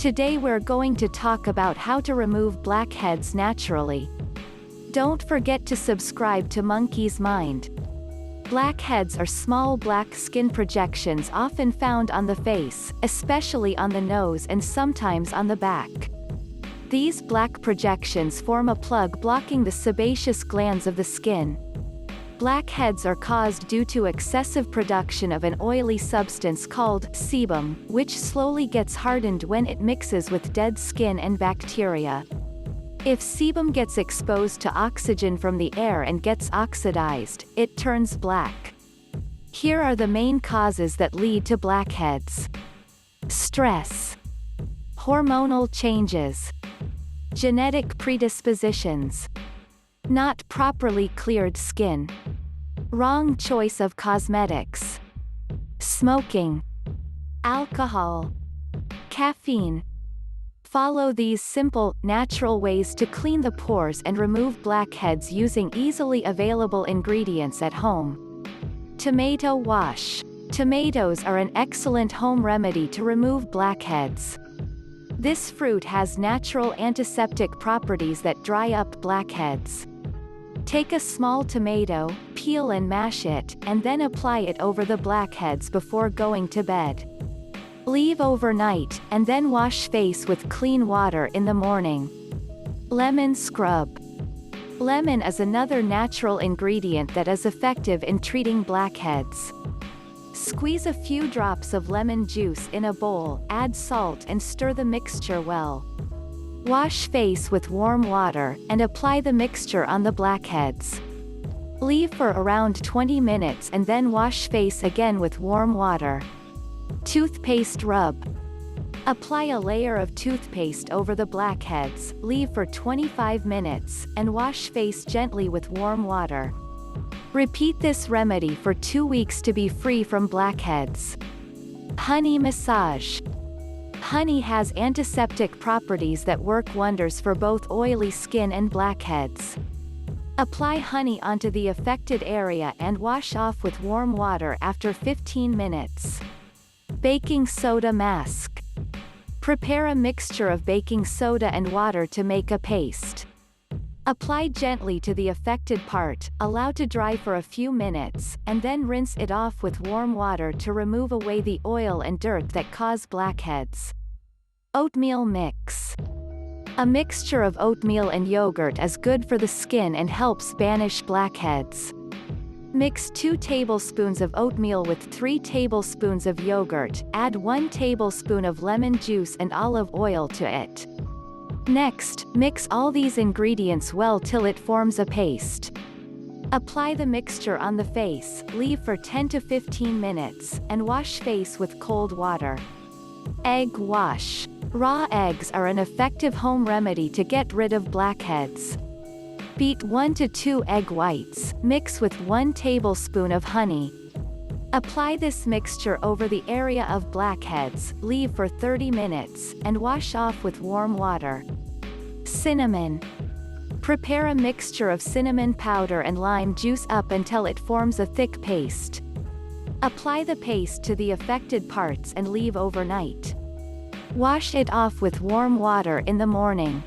Today we're going to talk about how to remove blackheads naturally. Don't forget to subscribe to Monkey's Mind. Blackheads are small black skin projections often found on the face, especially on the nose and sometimes on the back. These black projections form a plug blocking the sebaceous glands of the skin. Blackheads are caused due to excessive production of an oily substance called sebum, which slowly gets hardened when it mixes with dead skin and bacteria. If sebum gets exposed to oxygen from the air and gets oxidized, it turns black. Here are the main causes that lead to blackheads: stress, hormonal changes, genetic predispositions, not properly cleared skin, wrong choice of cosmetics, smoking, alcohol, caffeine. Follow these simple, natural ways to clean the pores and remove blackheads using easily available ingredients at home. Tomato wash. Tomatoes are an excellent home remedy to remove blackheads. This fruit has natural antiseptic properties that dry up blackheads. Take a small tomato, peel and mash it, and then apply it over the blackheads before going to bed. Leave overnight, and then wash face with clean water in the morning. Lemon scrub. Lemon is another natural ingredient that is effective in treating blackheads. Squeeze a few drops of lemon juice in a bowl, add salt and stir the mixture well. Wash face with warm water, and apply the mixture on the blackheads. Leave for around 20 minutes and then wash face again with warm water. Toothpaste rub. Apply a layer of toothpaste over the blackheads, leave for 25 minutes, and wash face gently with warm water. Repeat this remedy for 2 weeks to be free from blackheads. Honey massage. Honey has antiseptic properties that work wonders for both oily skin and blackheads. Apply honey onto the affected area and wash off with warm water after 15 minutes. Baking soda mask. Prepare a mixture of baking soda and water to make a paste. Apply gently to the affected part, allow to dry for a few minutes, and then rinse it off with warm water to remove away the oil and dirt that cause blackheads. Oatmeal mix. A mixture of oatmeal and yogurt is good for the skin and helps banish blackheads. Mix 2 tablespoons of oatmeal with 3 tablespoons of yogurt, add 1 tablespoon of lemon juice and olive oil to it. Next, mix all these ingredients well till it forms a paste. Apply the mixture on the face, leave for 10 to 15 minutes, and wash face with cold water. Egg wash. Raw eggs are an effective home remedy to get rid of blackheads. Beat 1 to 2 egg whites, mix with 1 tablespoon of honey. Apply this mixture over the area of blackheads, leave for 30 minutes, and wash off with warm water. Cinnamon. Prepare a mixture of cinnamon powder and lime juice up until it forms a thick paste. Apply the paste to the affected parts and leave overnight. Wash it off with warm water in the morning.